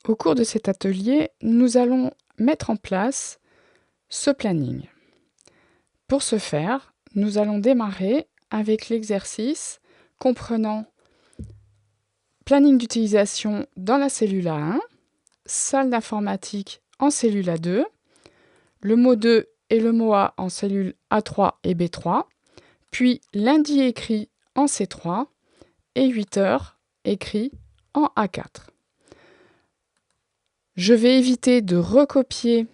Au cours de cet atelier, nous allons mettre en place ce planning. Pour ce faire, nous allons démarrer avec l'exercice comprenant planning d'utilisation dans la cellule A1, salle d'informatique en cellule A2, le mot 2 et le mot A en cellule A3 et B3, puis lundi écrit en C3 et 8 heures écrit en A4. Je vais éviter de recopier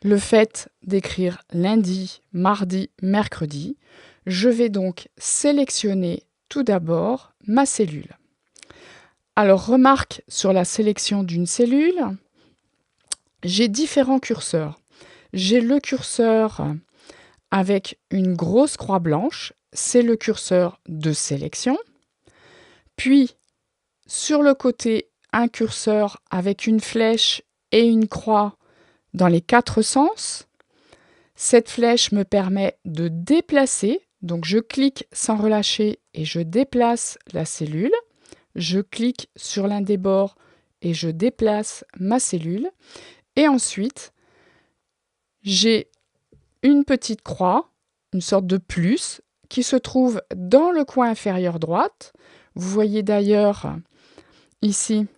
le fait d'écrire lundi, mardi, mercredi. Je vais donc sélectionner tout d'abord ma cellule. Alors, remarque sur la sélection d'une cellule, j'ai différents curseurs. J'ai le curseur avec une grosse croix blanche, c'est le curseur de sélection. Puis, sur le côté, un curseur avec une flèche et une croix dans les 4 sens. Cette flèche me permet de déplacer, donc je clique sans relâcher et je déplace la cellule. Je clique sur l'un des bords et je déplace ma cellule. Et ensuite, j'ai une petite croix, une sorte de plus, qui se trouve dans le coin inférieur droite. Vous voyez d'ailleurs ici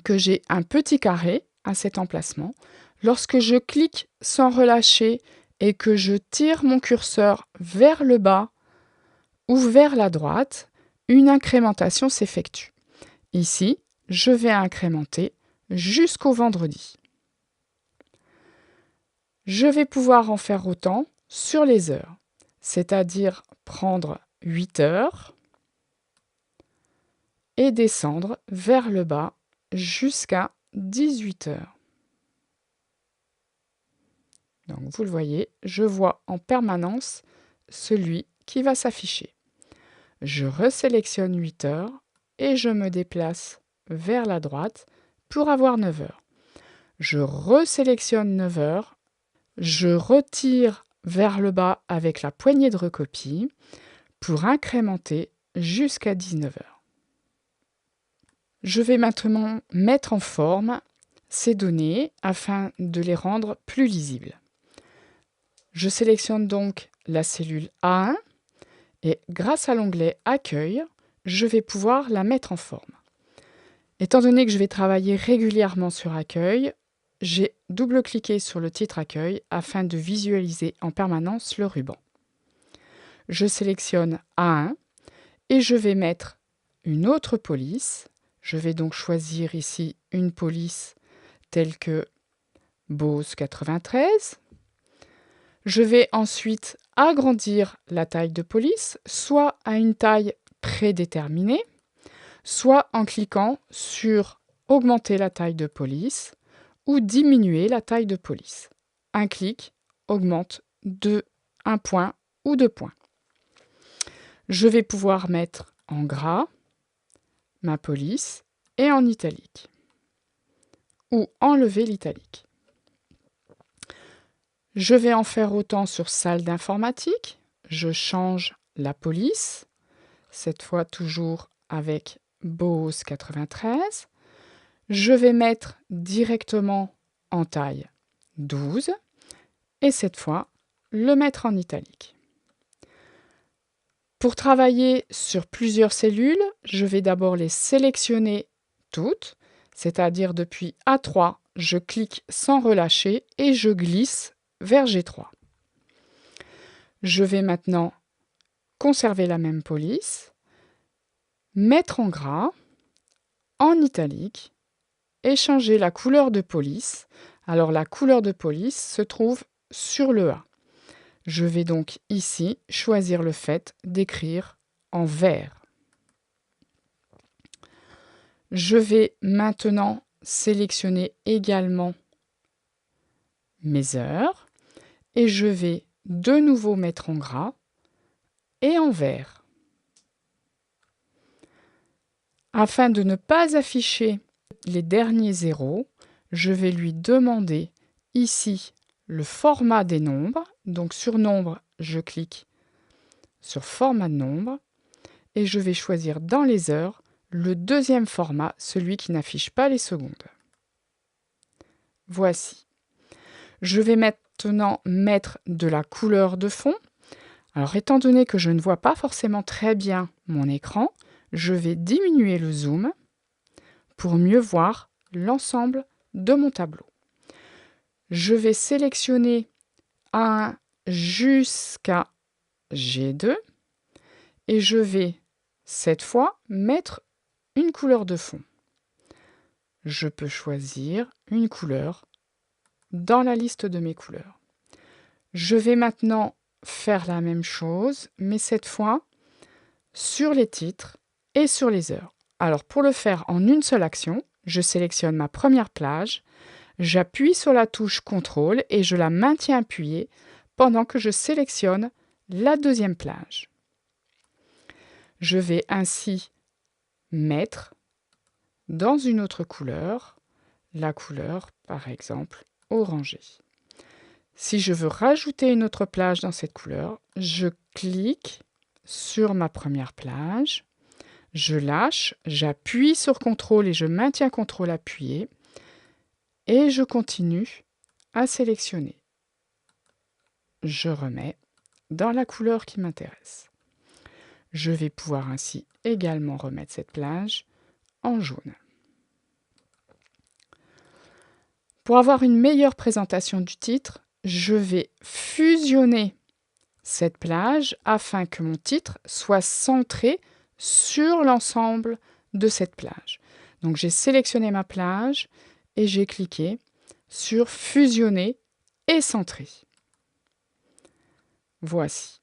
que j'ai un petit carré à cet emplacement. Lorsque je clique sans relâcher et que je tire mon curseur vers le bas ou vers la droite, une incrémentation s'effectue. Ici, je vais incrémenter jusqu'au vendredi. Je vais pouvoir en faire autant sur les heures, c'est-à-dire prendre 8 heures et descendre vers le bas jusqu'à 18 heures. Donc vous le voyez, je vois en permanence celui qui va s'afficher. Je resélectionne 8 heures et je me déplace vers la droite pour avoir 9 heures. Je resélectionne 9 heures, je retire vers le bas avec la poignée de recopie pour incrémenter jusqu'à 19 heures. Je vais maintenant mettre en forme ces données afin de les rendre plus lisibles. Je sélectionne donc la cellule A1 et grâce à l'onglet Accueil, je vais pouvoir la mettre en forme. Étant donné que je vais travailler régulièrement sur Accueil, j'ai double-cliqué sur le titre Accueil afin de visualiser en permanence le ruban. Je sélectionne A1 et je vais mettre une autre police. Je vais donc choisir ici une police telle que Bose 93. Je vais ensuite agrandir la taille de police, soit à une taille prédéterminée, soit en cliquant sur augmenter la taille de police ou diminuer la taille de police. Un clic augmente de 1 point ou 2 points. Je vais pouvoir mettre en gras ma police et en italique ou enlever l'italique. Je vais en faire autant sur salle d'informatique. Je change la police, cette fois toujours avec Bose 93. Je vais mettre directement en taille 12 et cette fois le mettre en italique. Pour travailler sur plusieurs cellules, je vais d'abord les sélectionner toutes, c'est-à-dire depuis A3, je clique sans relâcher et je glisse vers G3. Je vais maintenant conserver la même police, mettre en gras, en italique et changer la couleur de police. Alors la couleur de police se trouve sur le A. Je vais donc ici choisir le fait d'écrire en vert. Je vais maintenant sélectionner également mes heures et je vais de nouveau mettre en gras et en vert. Afin de ne pas afficher les derniers zéros, je vais lui demander ici le format des nombres. Donc sur nombre, je clique sur format de nombre et je vais choisir dans les heures le deuxième format, celui qui n'affiche pas les secondes. Voici. Je vais maintenant mettre de la couleur de fond. Alors, étant donné que je ne vois pas forcément très bien mon écran, je vais diminuer le zoom pour mieux voir l'ensemble de mon tableau. Je vais sélectionner un jusqu'à G2 et je vais, cette fois, mettre une couleur de fond. Je peux choisir une couleur dans la liste de mes couleurs. Je vais maintenant faire la même chose, mais cette fois sur les titres et sur les heures. Alors pour le faire en une seule action, je sélectionne ma première plage, j'appuie sur la touche CTRL et je la maintiens appuyée pendant que je sélectionne la deuxième plage. Je vais ainsi mettre dans une autre couleur, la couleur par exemple orangée. Si je veux rajouter une autre plage dans cette couleur, je clique sur ma première plage, je lâche, j'appuie sur CTRL et je maintiens CTRL appuyé et je continue à sélectionner. Je remets dans la couleur qui m'intéresse. Je vais pouvoir ainsi également remettre cette plage en jaune. Pour avoir une meilleure présentation du titre, je vais fusionner cette plage afin que mon titre soit centré sur l'ensemble de cette plage. Donc j'ai sélectionné ma plage et j'ai cliqué sur fusionner et centrer. Voici.